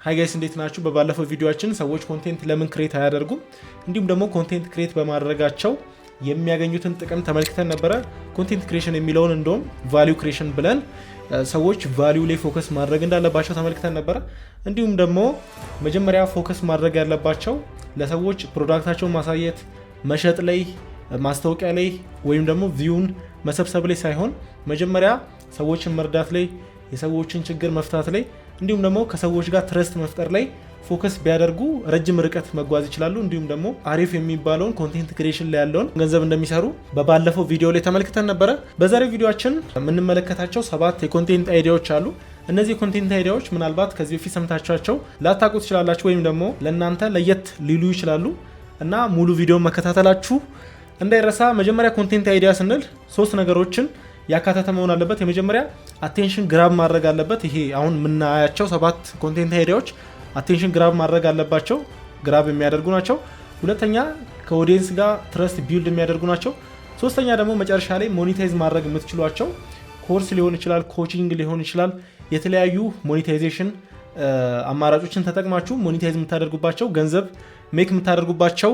ሃይ ጋይስ እንዴት ናችሁ? በባለፈው ቪዲዮአችን ሰዎች ኮንቴንት ለምን ክሬት አያደርጉም እንዲሁም ደግሞ ኮንቴንት ክሬት በማድረጋቸው የሚያገኙትን ጥቅም ተመልክተን ነበረ። ኮንቴንት ክሬሽን የሚለውን እንደውም ቫልዩ ክሬሽን ብለን ሰዎች ቫልዩ ላይ ፎከስ ማድረግ እንዳለባቸው ተመልክተን ነበረ። እንዲሁም ደግሞ መጀመሪያ ፎከስ ማድረግ ያለባቸው ለሰዎች ፕሮዳክታቸውን ማሳየት፣ መሸጥ ላይ፣ ማስታወቂያ ላይ ወይም ደግሞ ቪውን መሰብሰብ ላይ ሳይሆን መጀመሪያ ሰዎችን መርዳት ላይ፣ የሰዎችን ችግር መፍታት ላይ እንዲሁም ደግሞ ከሰዎች ጋር ትረስት መፍጠር ላይ ፎከስ ቢያደርጉ ረጅም ርቀት መጓዝ ይችላሉ። እንዲሁም ደግሞ አሪፍ የሚባለውን ኮንቴንት ክሬሽን ላይ ያለውን ገንዘብ እንደሚሰሩ በባለፈው ቪዲዮ ላይ ተመልክተን ነበረ። በዛሬው ቪዲዮአችን የምንመለከታቸው 7 የኮንቴንት አይዲያዎች አሉ። እነዚህ የኮንቴንት አይዲያዎች ምናልባት ከዚህ በፊት ሰምታችኋቸው ላታውቁ ትችላላችሁ ወይም ደግሞ ለእናንተ ለየት ሊሉ ይችላሉ እና ሙሉ ቪዲዮን መከታተላችሁ እንዳይረሳ። መጀመሪያ ኮንቴንት አይዲያ ስንል 3 ነገሮችን ያካተተ መሆን አለበት። የመጀመሪያ አቴንሽን ግራብ ማድረግ አለበት። ይሄ አሁን የምናያቸው 7 ኮንቴንት አይዲያዎች አቴንሽን ግራብ ማድረግ አለባቸው፣ ግራብ የሚያደርጉ ናቸው። ሁለተኛ ከኦዲየንስ ጋር ትረስት ቢልድ የሚያደርጉ ናቸው። ሶስተኛ ደግሞ መጨረሻ ላይ ሞኔታይዝ ማድረግ የምትችሏቸው ኮርስ ሊሆን ይችላል፣ ኮቺንግ ሊሆን ይችላል። የተለያዩ ሞኔታይዜሽን አማራጮችን ተጠቅማችሁ ሞኔታይዝ የምታደርጉባቸው ገንዘብ ሜክ የምታደርጉባቸው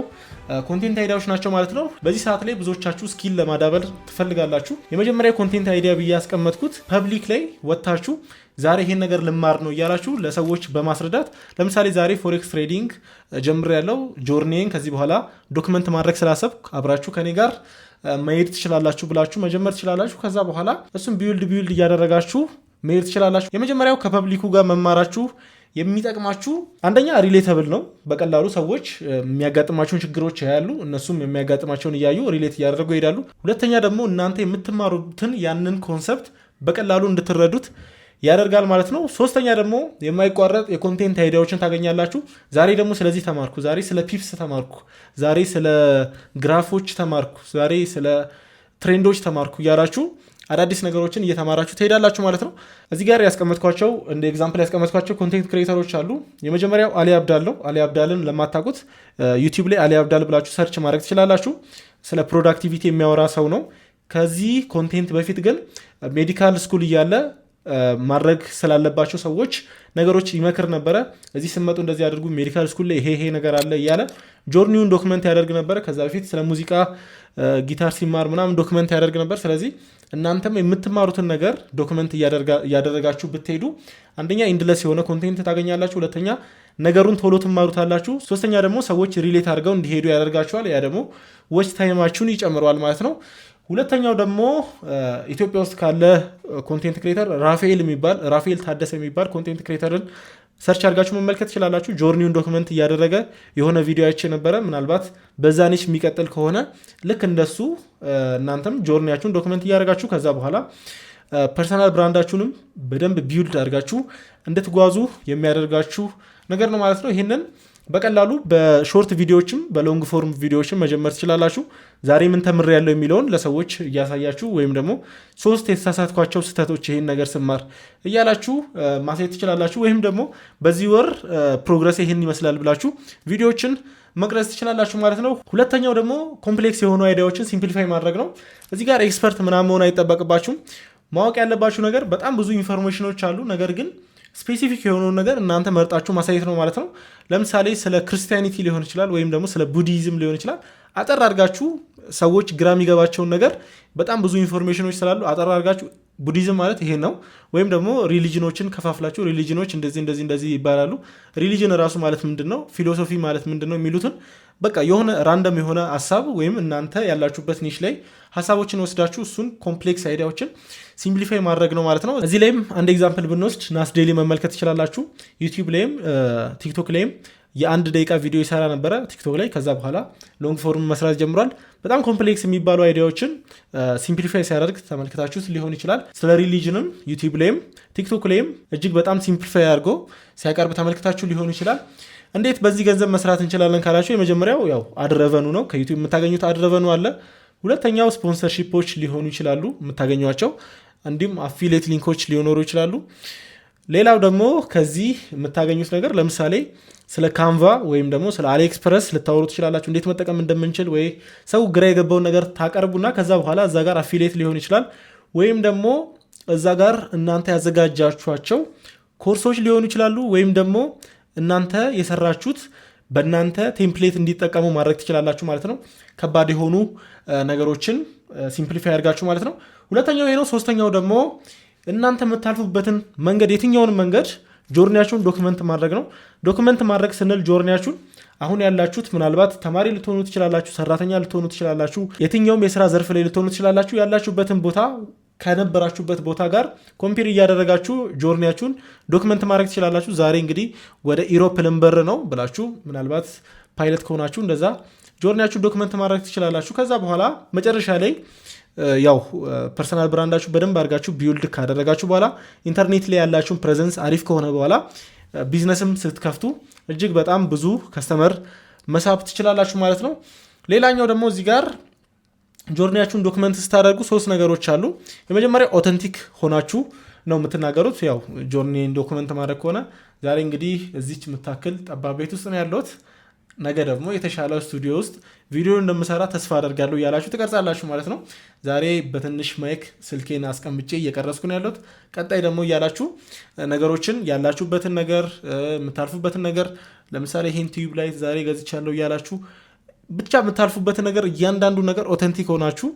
ኮንቴንት አይዲያዎች ናቸው ማለት ነው። በዚህ ሰዓት ላይ ብዙዎቻችሁ ስኪል ለማዳበር ትፈልጋላችሁ። የመጀመሪያ ኮንቴንት አይዲያ ብዬ ያስቀመጥኩት ፐብሊክ ላይ ወጥታችሁ ዛሬ ይሄን ነገር ልማር ነው እያላችሁ ለሰዎች በማስረዳት ለምሳሌ ዛሬ ፎሬክስ ትሬዲንግ ጀምር ያለው ጆርኒን ከዚህ በኋላ ዶክመንት ማድረግ ስላሰብኩ አብራችሁ ከኔ ጋር መሄድ ትችላላችሁ ብላችሁ መጀመር ትችላላችሁ። ከዛ በኋላ እሱም ቢውልድ እያደረጋችሁ መሄድ ትችላላችሁ። የመጀመሪያው ከፐብሊኩ ጋር መማራችሁ የሚጠቅማችሁ አንደኛ ሪሌተብል ነው። በቀላሉ ሰዎች የሚያጋጥማቸውን ችግሮች ያያሉ፣ እነሱም የሚያጋጥማቸውን እያዩ ሪሌት እያደረጉ ይሄዳሉ። ሁለተኛ ደግሞ እናንተ የምትማሩትን ያንን ኮንሰፕት በቀላሉ እንድትረዱት ያደርጋል ማለት ነው። ሶስተኛ ደግሞ የማይቋረጥ የኮንቴንት አይዲያዎችን ታገኛላችሁ። ዛሬ ደግሞ ስለዚህ ተማርኩ፣ ዛሬ ስለ ፒፕስ ተማርኩ፣ ዛሬ ስለ ግራፎች ተማርኩ፣ ዛሬ ስለ ትሬንዶች ተማርኩ እያላችሁ አዳዲስ ነገሮችን እየተማራችሁ ትሄዳላችሁ ማለት ነው። እዚህ ጋር ያስቀመጥኳቸው እንደ ኤግዛምፕል ያስቀመጥኳቸው ኮንቴንት ክሬተሮች አሉ። የመጀመሪያው አሊ አብዳል ነው። አሊ አብዳልን ለማታውቁት ዩቲዩብ ላይ አሊ አብዳል ብላችሁ ሰርች ማድረግ ትችላላችሁ። ስለ ፕሮዳክቲቪቲ የሚያወራ ሰው ነው። ከዚህ ኮንቴንት በፊት ግን ሜዲካል ስኩል እያለ ማድረግ ስላለባቸው ሰዎች ነገሮች ይመክር ነበረ። እዚህ ስመጡ እንደዚህ አድርጉ፣ ሜዲካል ስኩል ላይ ይሄ ነገር አለ እያለ ጆርኒውን ዶክመንት ያደርግ ነበረ። ከዛ በፊት ስለ ሙዚቃ ጊታር ሲማር ምናምን ዶክመንት ያደርግ ነበር። ስለዚህ እናንተም የምትማሩትን ነገር ዶክመንት እያደረጋችሁ ብትሄዱ አንደኛ ኢንድለስ የሆነ ኮንቴንት ታገኛላችሁ፣ ሁለተኛ ነገሩን ቶሎ ትማሩታላችሁ፣ ሶስተኛ ደግሞ ሰዎች ሪሌት አድርገው እንዲሄዱ ያደርጋችኋል። ያ ደግሞ ዎች ታይማችሁን ይጨምረዋል ማለት ነው። ሁለተኛው ደግሞ ኢትዮጵያ ውስጥ ካለ ኮንቴንት ክሬተር ራፋኤል ታደሰ የሚባል ኮንቴንት ክሬተርን ሰርች አድርጋችሁ መመልከት ትችላላችሁ። ጆርኒውን ዶክመንት እያደረገ የሆነ ቪዲዮ አይቼ ነበረ። ምናልባት በዛ ኒሽ የሚቀጥል ከሆነ ልክ እንደሱ እናንተም ጆርኒያችሁን ዶክመንት እያደረጋችሁ ከዛ በኋላ ፐርሰናል ብራንዳችሁንም በደንብ ቢውልድ አድርጋችሁ እንድትጓዙ የሚያደርጋችሁ ነገር ነው ማለት ነው። ይህንን በቀላሉ በሾርት ቪዲዮዎችም በሎንግ ፎርም ቪዲዮዎችም መጀመር ትችላላችሁ። ዛሬ ምን ተምሬያለሁ የሚለውን ለሰዎች እያሳያችሁ ወይም ደግሞ 3 የተሳሳትኳቸው ስህተቶች ይሄን ነገር ስማር እያላችሁ ማሳየት ትችላላችሁ። ወይም ደግሞ በዚህ ወር ፕሮግረስ ይሄን ይመስላል ብላችሁ ቪዲዮዎችን መቅረጽ ትችላላችሁ ማለት ነው። ሁለተኛው ደግሞ ኮምፕሌክስ የሆኑ አይዲያዎችን ሲምፕሊፋይ ማድረግ ነው። እዚህ ጋር ኤክስፐርት ምናምን መሆን አይጠበቅባችሁም። ማወቅ ያለባችሁ ነገር በጣም ብዙ ኢንፎርሜሽኖች አሉ። ነገር ግን ስፔሲፊክ የሆነውን ነገር እናንተ መርጣችሁ ማሳየት ነው ማለት ነው። ለምሳሌ ስለ ክርስቲያኒቲ ሊሆን ይችላል ወይም ደግሞ ስለ ቡዲዝም ሊሆን ይችላል። አጠር አድርጋችሁ ሰዎች ግራ የሚገባቸውን ነገር በጣም ብዙ ኢንፎርሜሽኖች ስላሉ አጠር አድርጋችሁ ቡዲዝም ማለት ይሄ ነው ወይም ደግሞ ሪሊጅኖችን ከፋፍላችሁ ሪሊጅኖች እንደዚህ ይባላሉ፣ ሪሊጅን ራሱ ማለት ምንድነው፣ ፊሎሶፊ ማለት ምንድነው የሚሉትን በቃ የሆነ ራንደም የሆነ ሀሳብ ወይም እናንተ ያላችሁበት ኒሽ ላይ ሀሳቦችን ወስዳችሁ እሱን ኮምፕሌክስ አይዲያዎችን ሲምፕሊፋይ ማድረግ ነው ማለት ነው። እዚህ ላይም አንድ ኤግዛምፕል ብንወስድ ናስ ዴይሊ መመልከት ትችላላችሁ። ዩቲዩብ ላይም ቲክቶክ ላይም የ1 ደቂቃ ቪዲዮ ይሰራ ነበረ ቲክቶክ ላይ። ከዛ በኋላ ሎንግ ፎርም መስራት ጀምሯል። በጣም ኮምፕሌክስ የሚባሉ አይዲያዎችን ሲምፕሊፋይ ሲያደርግ ተመልክታችሁት ሊሆን ይችላል። ስለ ሪሊጅንም ዩቲዩብ ላይም ቲክቶክ ላይም እጅግ በጣም ሲምፕሊፋይ አድርጎ ሲያቀርብ ተመልክታችሁ ሊሆን ይችላል። እንዴት በዚህ ገንዘብ መስራት እንችላለን ካላችሁ የመጀመሪያው ያው አድረቨኑ ነው። ከዩቲዩብ የምታገኙት አድረቨኑ አለ። ሁለተኛው ስፖንሰርሺፖች ሊሆኑ ይችላሉ የምታገኟቸው፣ እንዲሁም አፊሊየት ሊንኮች ሊኖሩ ይችላሉ። ሌላው ደግሞ ከዚህ የምታገኙት ነገር ለምሳሌ ስለ ካንቫ ወይም ደግሞ ስለ አሊኤክስፕረስ ልታወሩ ትችላላችሁ። እንዴት መጠቀም እንደምንችል ወይ ሰው ግራ የገባውን ነገር ታቀርቡና ከዛ በኋላ እዛ ጋር አፊሊየት ሊሆን ይችላል ወይም ደግሞ እዛ ጋር እናንተ ያዘጋጃችኋቸው ኮርሶች ሊሆኑ ይችላሉ ወይም ደግሞ እናንተ የሰራችሁት በእናንተ ቴምፕሌት እንዲጠቀሙ ማድረግ ትችላላችሁ ማለት ነው። ከባድ የሆኑ ነገሮችን ሲምፕሊፋይ አድርጋችሁ ማለት ነው። ሁለተኛው ይሄ ነው። ሶስተኛው ደግሞ እናንተ የምታልፉበትን መንገድ የትኛውንም መንገድ ጆርኒያችሁን ዶክመንት ማድረግ ነው። ዶክመንት ማድረግ ስንል ጆርኒያችሁን አሁን ያላችሁት ምናልባት ተማሪ ልትሆኑ ትችላላችሁ፣ ሰራተኛ ልትሆኑ ትችላላችሁ፣ የትኛውም የስራ ዘርፍ ላይ ልትሆኑ ትችላላችሁ። ያላችሁበትን ቦታ ከነበራችሁበት ቦታ ጋር ኮምፔር እያደረጋችሁ ጆርኒያችሁን ዶክመንት ማድረግ ትችላላችሁ። ዛሬ እንግዲህ ወደ ኢሮፕ ልንበር ነው ብላችሁ ምናልባት ፓይለት ከሆናችሁ እንደዛ ጆርኒያችሁን ዶክመንት ማድረግ ትችላላችሁ። ከዛ በኋላ መጨረሻ ላይ ያው ፐርሰናል ብራንዳችሁ በደንብ አድርጋችሁ ቢውልድ ካደረጋችሁ በኋላ ኢንተርኔት ላይ ያላችሁን ፕሬዘንስ አሪፍ ከሆነ በኋላ ቢዝነስም ስትከፍቱ እጅግ በጣም ብዙ ከስተመር መሳብ ትችላላችሁ ማለት ነው። ሌላኛው ደግሞ እዚህ ጋር ጆርኒያችሁን ዶክመንት ስታደርጉ 3 ነገሮች አሉ። የመጀመሪያ ኦተንቲክ ሆናችሁ ነው የምትናገሩት። ያው ጆርኒን ዶክመንት ማድረግ ከሆነ ዛሬ እንግዲህ እዚች የምታክል ጠባብ ቤት ውስጥ ነው ያለሁት፣ ነገ ደግሞ የተሻለ ስቱዲዮ ውስጥ ቪዲዮ እንደምሰራ ተስፋ አደርጋለሁ እያላችሁ ትቀርጻላችሁ ማለት ነው። ዛሬ በትንሽ ማይክ ስልኬን አስቀምጬ እየቀረጽኩ ነው ያለሁት። ቀጣይ ደግሞ እያላችሁ ነገሮችን ያላችሁበትን ነገር የምታልፉበትን ነገር ለምሳሌ ይሄን ቲዩብ ላይ ዛሬ ገዝቻለሁ እያላችሁ ብቻ የምታልፉበትን ነገር እያንዳንዱ ነገር ኦተንቲክ ሆናችሁ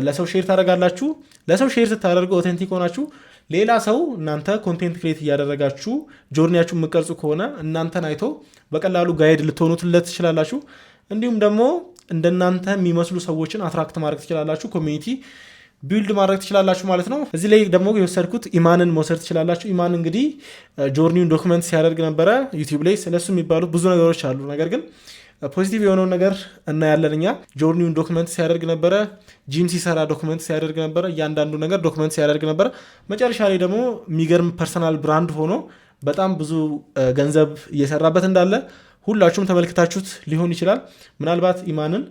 ለሰው ሼር ታደርጋላችሁ። ለሰው ሼር ስታደርጉ ኦተንቲክ ሆናችሁ ሌላ ሰው እናንተ ኮንቴንት ክሬት እያደረጋችሁ ጆርኒያችሁ የምትቀርጹ ከሆነ እናንተን አይቶ በቀላሉ ጋይድ ልትሆኑትለት ትችላላችሁ። እንዲሁም ደግሞ እንደናንተ የሚመስሉ ሰዎችን አትራክት ማድረግ ትችላላችሁ። ኮሚኒቲ ቢልድ ማድረግ ትችላላችሁ ማለት ነው። እዚህ ላይ ደግሞ የወሰድኩት ኢማንን መውሰድ ትችላላችሁ። ኢማን እንግዲህ ጆርኒውን ዶክመንት ሲያደርግ ነበረ ዩቲዩብ ላይ። ስለሱ የሚባሉ ብዙ ነገሮች አሉ። ነገር ግን ፖዚቲቭ የሆነውን ነገር እናያለን። እኛ ጆርኒውን ዶክመንት ሲያደርግ ነበረ፣ ጂም ሲሰራ ዶክመንት ሲያደርግ ነበረ፣ እያንዳንዱ ነገር ዶክመንት ሲያደርግ ነበረ። መጨረሻ ላይ ደግሞ የሚገርም ፐርሰናል ብራንድ ሆኖ በጣም ብዙ ገንዘብ እየሰራበት እንዳለ ሁላችሁም ተመልክታችሁት ሊሆን ይችላል። ምናልባት ኢማንን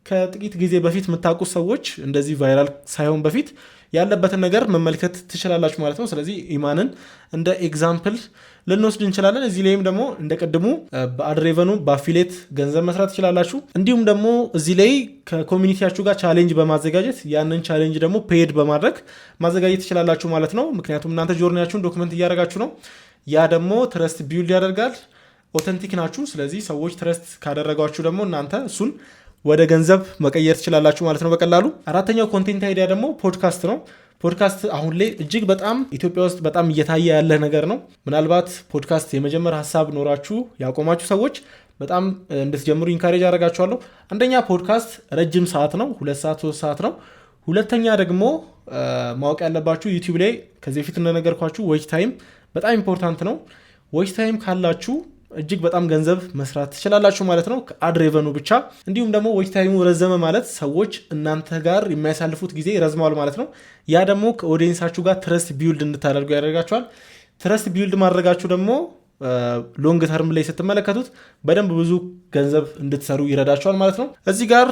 ከጥቂት ጊዜ በፊት የምታውቁት ሰዎች እንደዚህ ቫይራል ሳይሆን በፊት ያለበትን ነገር መመልከት ትችላላችሁ ማለት ነው። ስለዚህ ኢማንን እንደ ኤግዛምፕል ልንወስድ እንችላለን። እዚህ ላይም ደግሞ እንደ ቅድሙ በአድሬቨኑ በአፊሌት ገንዘብ መስራት ትችላላችሁ። እንዲሁም ደግሞ እዚህ ላይ ከኮሚኒቲያችሁ ጋር ቻሌንጅ በማዘጋጀት ያንን ቻሌንጅ ደግሞ ፔድ በማድረግ ማዘጋጀት ትችላላችሁ ማለት ነው። ምክንያቱም እናንተ ጆርኒያችሁን ዶክመንት እያደረጋችሁ ነው። ያ ደግሞ ትረስት ቢውልድ ያደርጋል። ኦተንቲክ ናችሁ። ስለዚህ ሰዎች ትረስት ካደረጓችሁ ደግሞ እናንተ እሱን ወደ ገንዘብ መቀየር ትችላላችሁ ማለት ነው በቀላሉ። አራተኛው ኮንቴንት አይዲያ ደግሞ ፖድካስት ነው። ፖድካስት አሁን ላይ እጅግ በጣም ኢትዮጵያ ውስጥ በጣም እየታየ ያለ ነገር ነው። ምናልባት ፖድካስት የመጀመር ሀሳብ ኖራችሁ ያቆማችሁ ሰዎች በጣም እንድትጀምሩ ኢንካሬጅ አደርጋችኋለሁ። አንደኛ ፖድካስት ረጅም ሰዓት ነው፣ 2 ሰዓት 3 ሰዓት ነው። ሁለተኛ ደግሞ ማወቅ ያለባችሁ ዩቲዩብ ላይ ከዚህ በፊት እንደነገርኳችሁ ዌች ታይም በጣም ኢምፖርታንት ነው። ዌች ታይም ካላችሁ እጅግ በጣም ገንዘብ መስራት ትችላላችሁ ማለት ነው ከአድ ሬቨኑ ብቻ። እንዲሁም ደግሞ ዌች ታይሙ ረዘመ ማለት ሰዎች እናንተ ጋር የሚያሳልፉት ጊዜ ረዝመዋል ማለት ነው። ያ ደግሞ ከኦዲየንሳችሁ ጋር ትረስት ቢውልድ እንድታደርጉ ያደርጋችኋል። ትረስት ቢውልድ ማድረጋችሁ ደግሞ ሎንግ ተርም ላይ ስትመለከቱት በደንብ ብዙ ገንዘብ እንድትሰሩ ይረዳችኋል ማለት ነው። እዚህ ጋር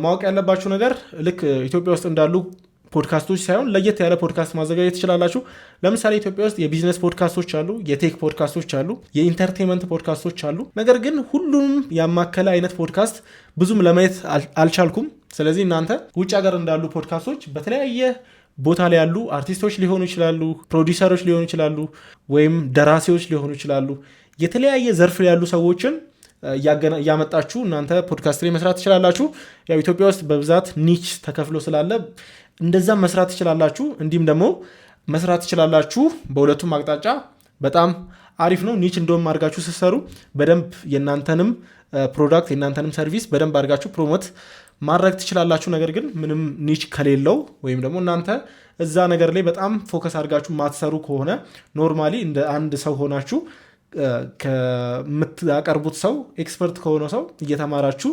ማወቅ ያለባችሁ ነገር ልክ ኢትዮጵያ ውስጥ እንዳሉ ፖድካስቶች ሳይሆን ለየት ያለ ፖድካስት ማዘጋጀት ትችላላችሁ። ለምሳሌ ኢትዮጵያ ውስጥ የቢዝነስ ፖድካስቶች አሉ፣ የቴክ ፖድካስቶች አሉ፣ የኢንተርቴንመንት ፖድካስቶች አሉ። ነገር ግን ሁሉንም ያማከለ አይነት ፖድካስት ብዙም ለማየት አልቻልኩም። ስለዚህ እናንተ ውጭ ሀገር እንዳሉ ፖድካስቶች በተለያየ ቦታ ላይ ያሉ አርቲስቶች ሊሆኑ ይችላሉ፣ ፕሮዲውሰሮች ሊሆኑ ይችላሉ፣ ወይም ደራሲዎች ሊሆኑ ይችላሉ። የተለያየ ዘርፍ ላይ ያሉ ሰዎችን እያመጣችሁ እናንተ ፖድካስት ላይ መስራት ትችላላችሁ። ያው ኢትዮጵያ ውስጥ በብዛት ኒች ተከፍሎ ስላለ እንደዛም መስራት ትችላላችሁ። እንዲሁም ደግሞ መስራት ትችላላችሁ በሁለቱም አቅጣጫ። በጣም አሪፍ ነው። ኒች እንደውም አድርጋችሁ ስትሰሩ በደንብ የእናንተንም ፕሮዳክት የእናንተንም ሰርቪስ በደንብ አድርጋችሁ ፕሮሞት ማድረግ ትችላላችሁ። ነገር ግን ምንም ኒች ከሌለው ወይም ደግሞ እናንተ እዛ ነገር ላይ በጣም ፎከስ አድርጋችሁ ማትሰሩ ከሆነ ኖርማሊ እንደ አንድ ሰው ሆናችሁ ከምታቀርቡት ሰው ኤክስፐርት ከሆነ ሰው እየተማራችሁ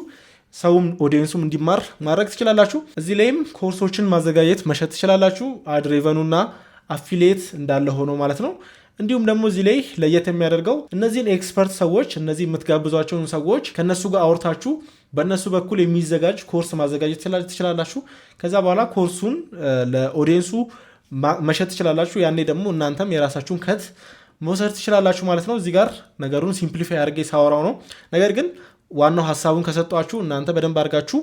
ሰውም ኦዲየንሱም እንዲማር ማድረግ ትችላላችሁ። እዚህ ላይም ኮርሶችን ማዘጋጀት መሸጥ ትችላላችሁ። አድ ሬቨኑና አፊሊየት እንዳለ ሆኖ ማለት ነው። እንዲሁም ደግሞ እዚህ ላይ ለየት የሚያደርገው እነዚህን ኤክስፐርት ሰዎች እነዚህ የምትጋብዟቸውን ሰዎች ከነሱ ጋር አውርታችሁ በእነሱ በኩል የሚዘጋጅ ኮርስ ማዘጋጀት ትችላላችሁ። ከዛ በኋላ ኮርሱን ለኦዲየንሱ መሸጥ ትችላላችሁ። ያኔ ደግሞ እናንተም የራሳችሁን ከት መውሰድ ትችላላችሁ ማለት ነው። እዚህ ጋር ነገሩን ሲምፕሊፋይ አድርጌ ሳወራው ነው። ነገር ግን ዋናው ሀሳቡን ከሰጧችሁ እናንተ በደንብ አድርጋችሁ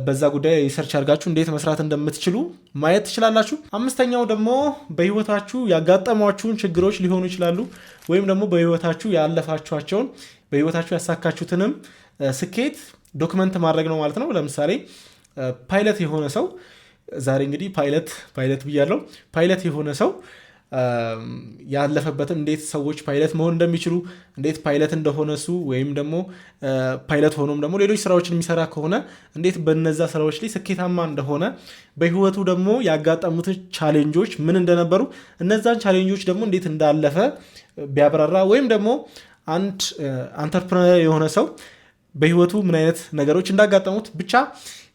በዛ ጉዳይ ሪሰርች አድርጋችሁ እንዴት መስራት እንደምትችሉ ማየት ትችላላችሁ። አምስተኛው ደግሞ በህይወታችሁ ያጋጠሟችሁን ችግሮች ሊሆኑ ይችላሉ፣ ወይም ደግሞ በህይወታችሁ ያለፋችኋቸውን በህይወታችሁ ያሳካችሁትንም ስኬት ዶክመንት ማድረግ ነው ማለት ነው። ለምሳሌ ፓይለት የሆነ ሰው ዛሬ እንግዲህ ፓይለት ብያለሁ። ፓይለት የሆነ ሰው ያለፈበትን እንዴት ሰዎች ፓይለት መሆን እንደሚችሉ እንዴት ፓይለት እንደሆነ እሱ ወይም ደግሞ ፓይለት ሆኖም ደግሞ ሌሎች ስራዎችን የሚሰራ ከሆነ እንዴት በነዛ ስራዎች ላይ ስኬታማ እንደሆነ በህይወቱ ደግሞ ያጋጠሙት ቻሌንጆች ምን እንደነበሩ እነዛን ቻሌንጆች ደግሞ እንዴት እንዳለፈ ቢያብራራ ወይም ደግሞ አንድ አንተርፕረነር የሆነ ሰው በህይወቱ ምን አይነት ነገሮች እንዳጋጠሙት ብቻ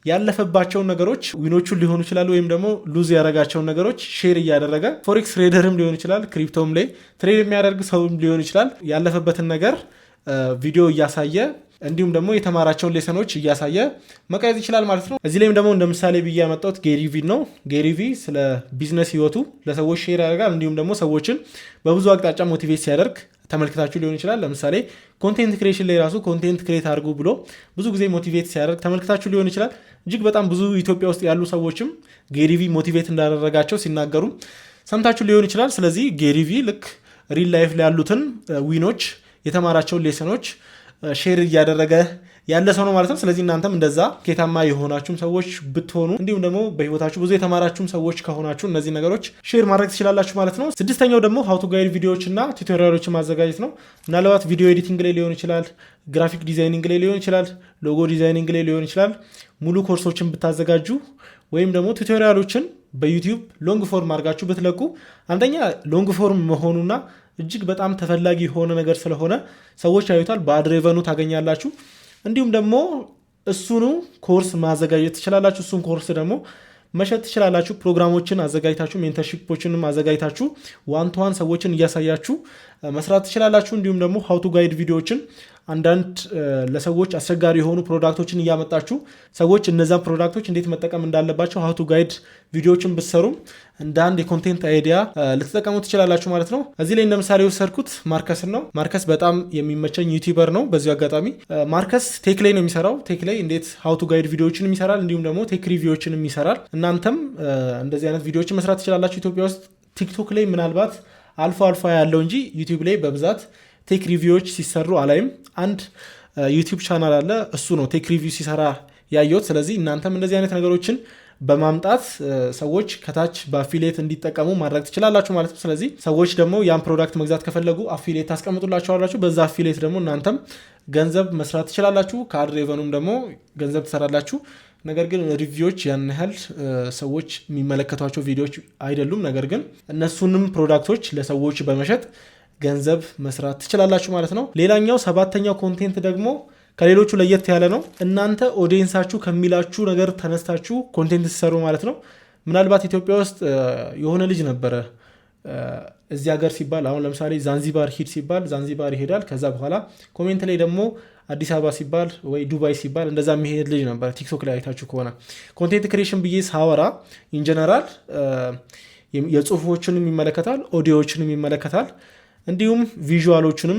ያለፈባቸውን ነገሮች ዊኖቹን ሊሆኑ ይችላሉ ወይም ደግሞ ሉዝ ያደረጋቸውን ነገሮች ሼር እያደረገ ፎሬክስ ትሬደርም ሊሆን ይችላል፣ ክሪፕቶም ላይ ትሬድ የሚያደርግ ሰውም ሊሆን ይችላል። ያለፈበትን ነገር ቪዲዮ እያሳየ እንዲሁም ደግሞ የተማራቸውን ሌሰኖች እያሳየ መቀየዝ ይችላል ማለት ነው። እዚህ ላይም ደግሞ እንደ ምሳሌ ብዬ ያመጣሁት ጌሪቪ ነው። ጌሪቪ ስለ ቢዝነስ ህይወቱ ለሰዎች ሼር ያደርጋል። እንዲሁም ደግሞ ሰዎችን በብዙ አቅጣጫ ሞቲቬት ሲያደርግ ተመልክታችሁ ሊሆን ይችላል። ለምሳሌ ኮንቴንት ክሬሽን ላይ ራሱ ኮንቴንት ክሬት አድርጉ ብሎ ብዙ ጊዜ ሞቲቬት ሲያደርግ ተመልክታችሁ ሊሆን ይችላል። እጅግ በጣም ብዙ ኢትዮጵያ ውስጥ ያሉ ሰዎችም ጌሪቪ ሞቲቬት እንዳደረጋቸው ሲናገሩ ሰምታችሁ ሊሆን ይችላል። ስለዚህ ጌሪቪ ልክ ሪል ላይፍ ላይ ያሉትን ዊኖች የተማራቸውን ሌሰኖች ሼር እያደረገ ያለ ሰው ነው ማለት ነው። ስለዚህ እናንተም እንደዛ ኬታማ የሆናችሁም ሰዎች ብትሆኑ እንዲሁም ደግሞ በህይወታችሁ ብዙ የተማራችሁም ሰዎች ከሆናችሁ እነዚህ ነገሮች ሼር ማድረግ ትችላላችሁ ማለት ነው። ስድስተኛው ደግሞ ሃው ቱ ጋይድ ቪዲዮዎች እና ቱቶሪያሎችን ማዘጋጀት ነው። ምናልባት ቪዲዮ ኤዲቲንግ ላይ ሊሆን ይችላል፣ ግራፊክ ዲዛይኒንግ ላይ ሊሆን ይችላል፣ ሎጎ ዲዛይኒንግ ላይ ሊሆን ይችላል። ሙሉ ኮርሶችን ብታዘጋጁ ወይም ደግሞ ቱቶሪያሎችን በዩቲዩብ ሎንግ ፎርም አድርጋችሁ ብትለቁ አንደኛ ሎንግ ፎርም መሆኑና እጅግ በጣም ተፈላጊ የሆነ ነገር ስለሆነ ሰዎች ያዩታል፣ በአድ ሬቨኑ ታገኛላችሁ። እንዲሁም ደግሞ እሱኑ ኮርስ ማዘጋጀት ትችላላችሁ። እሱን ኮርስ ደግሞ መሸጥ ትችላላችሁ። ፕሮግራሞችን አዘጋጅታችሁ ሜንተርሺፖችንም አዘጋጅታችሁ ዋን ቱ ዋን ሰዎችን እያሳያችሁ መስራት ትችላላችሁ። እንዲሁም ደግሞ ሃው ቱ ጋይድ ቪዲዮዎችን አንዳንድ ለሰዎች አስቸጋሪ የሆኑ ፕሮዳክቶችን እያመጣችሁ ሰዎች እነዛን ፕሮዳክቶች እንዴት መጠቀም እንዳለባቸው ሃው ቱ ጋይድ ቪዲዮዎችን ብትሰሩ እንደ አንድ የኮንቴንት አይዲያ ልትጠቀሙ ትችላላችሁ ማለት ነው። እዚህ ላይ እንደ ምሳሌ የወሰድኩት ማርከስን ነው። ማርከስ በጣም የሚመቸኝ ዩቲዩበር ነው። በዚሁ አጋጣሚ ማርከስ ቴክ ላይ ነው የሚሰራው። ቴክ ላይ እንዴት ሃው ቱ ጋይድ ቪዲዮዎችን ይሰራል፣ እንዲሁም ደግሞ ቴክ ሪቪዎችን ይሰራል። እናንተም እንደዚህ አይነት ቪዲዮዎችን መስራት ትችላላችሁ። ኢትዮጵያ ውስጥ ቲክቶክ ላይ ምናልባት አልፎ አልፎ ያለው እንጂ ዩቲዩብ ላይ በብዛት ቴክ ሪቪዎች ሲሰሩ አላይም። አንድ ዩቲዩብ ቻናል አለ፣ እሱ ነው ቴክ ሪቪው ሲሰራ ያየሁት። ስለዚህ እናንተም እንደዚህ አይነት ነገሮችን በማምጣት ሰዎች ከታች በአፊሌት እንዲጠቀሙ ማድረግ ትችላላችሁ ማለት ነው። ስለዚህ ሰዎች ደግሞ ያን ፕሮዳክት መግዛት ከፈለጉ አፊሌት ታስቀምጡላችኋላችሁ። በዛ አፊሌት ደግሞ እናንተም ገንዘብ መስራት ትችላላችሁ። ከአድ ሬቨኑም ደግሞ ገንዘብ ትሰራላችሁ። ነገር ግን ሪቪዎች ያን ያህል ሰዎች የሚመለከቷቸው ቪዲዮዎች አይደሉም። ነገር ግን እነሱንም ፕሮዳክቶች ለሰዎች በመሸጥ ገንዘብ መስራት ትችላላችሁ ማለት ነው። ሌላኛው ሰባተኛው ኮንቴንት ደግሞ ከሌሎቹ ለየት ያለ ነው። እናንተ ኦዲየንሳችሁ ከሚላችሁ ነገር ተነስታችሁ ኮንቴንት ሲሰሩ ማለት ነው። ምናልባት ኢትዮጵያ ውስጥ የሆነ ልጅ ነበረ እዚህ ሀገር ሲባል አሁን ለምሳሌ ዛንዚባር ሂድ ሲባል ዛንዚባር ይሄዳል። ከዛ በኋላ ኮሜንት ላይ ደግሞ አዲስ አበባ ሲባል ወይ ዱባይ ሲባል እንደዛ የሚሄድ ልጅ ነበር። ቲክቶክ ላይ አይታችሁ ከሆነ ኮንቴንት ክሬሽን ብዬ ሳወራ ኢንጀነራል የጽሁፎችንም ይመለከታል፣ ኦዲዮዎችንም ይመለከታል፣ እንዲሁም ቪዥዋሎችንም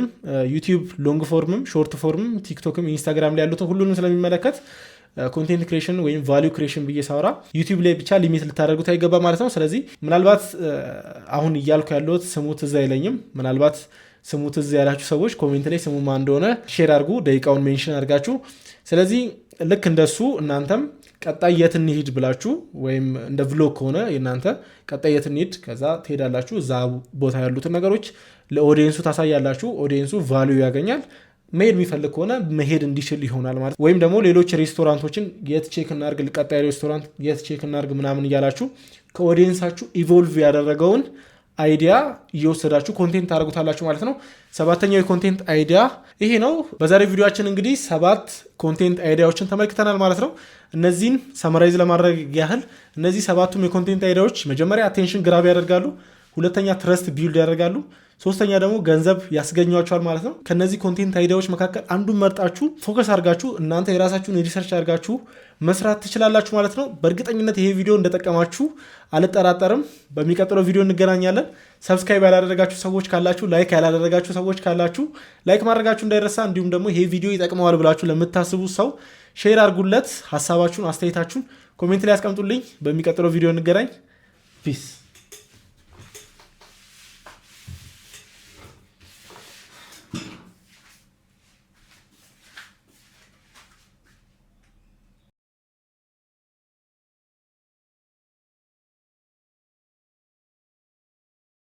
ዩቲዩብ ሎንግ ፎርምም ሾርት ፎርምም ቲክቶክም ኢንስታግራም ላይ ያሉትን ሁሉንም ስለሚመለከት ኮንቴንት ክሬሽን ወይም ቫሊዩ ክሬሽን ብዬ ሳወራ ዩቲዩብ ላይ ብቻ ሊሚት ልታደርጉት አይገባ ማለት ነው። ስለዚህ ምናልባት አሁን እያልኩ ያለሁት ስሙ ትዝ አይለኝም። ምናልባት ስሙ ትዝ ያላችሁ ሰዎች ኮሜንት ላይ ስሙ ማን እንደሆነ ሼር አድርጉ፣ ደቂቃውን ሜንሽን አድርጋችሁ። ስለዚህ ልክ እንደሱ እናንተም ቀጣይ የት እንሂድ ብላችሁ ወይም እንደ ቭሎግ ከሆነ የእናንተ ቀጣይ የት እንሂድ ከዛ ትሄዳላችሁ። እዛ ቦታ ያሉትን ነገሮች ለኦዲየንሱ ታሳያላችሁ። ኦዲየንሱ ቫሊዩ ያገኛል። መሄድ የሚፈልግ ከሆነ መሄድ እንዲችል ይሆናል ማለት። ወይም ደግሞ ሌሎች ሬስቶራንቶችን የት ቼክ እናርግ፣ ቀጣይ ሬስቶራንት የት ቼክ እናርግ ምናምን እያላችሁ ከኦዲየንሳችሁ ኢቮልቭ ያደረገውን አይዲያ እየወሰዳችሁ ኮንቴንት ታደርጉታላችሁ ማለት ነው። ሰባተኛው የኮንቴንት አይዲያ ይሄ ነው። በዛሬ ቪዲዮችን እንግዲህ 7 ኮንቴንት አይዲያዎችን ተመልክተናል ማለት ነው። እነዚህን ሰመራይዝ ለማድረግ ያህል እነዚህ 7ቱም የኮንቴንት አይዲያዎች መጀመሪያ አቴንሽን ግራብ ያደርጋሉ፣ ሁለተኛ ትረስት ቢልድ ያደርጋሉ፣ ሶስተኛ ደግሞ ገንዘብ ያስገኟቸዋል ማለት ነው። ከነዚህ ኮንቴንት አይዲያዎች መካከል አንዱን መርጣችሁ ፎከስ አድርጋችሁ እናንተ የራሳችሁን ሪሰርች አድርጋችሁ መስራት ትችላላችሁ ማለት ነው። በእርግጠኝነት ይሄ ቪዲዮ እንደጠቀማችሁ አልጠራጠርም። በሚቀጥለው ቪዲዮ እንገናኛለን። ሰብስክራይብ ያላደረጋችሁ ሰዎች ካላችሁ፣ ላይክ ያላደረጋችሁ ሰዎች ካላችሁ ላይክ ማድረጋችሁ እንዳይረሳ። እንዲሁም ደግሞ ይሄ ቪዲዮ ይጠቅመዋል ብላችሁ ለምታስቡ ሰው ሼር አድርጉለት። ሀሳባችሁን አስተያየታችሁን ኮሜንት ላይ ያስቀምጡልኝ። በሚቀጥለው ቪዲዮ እንገናኝ። ፒስ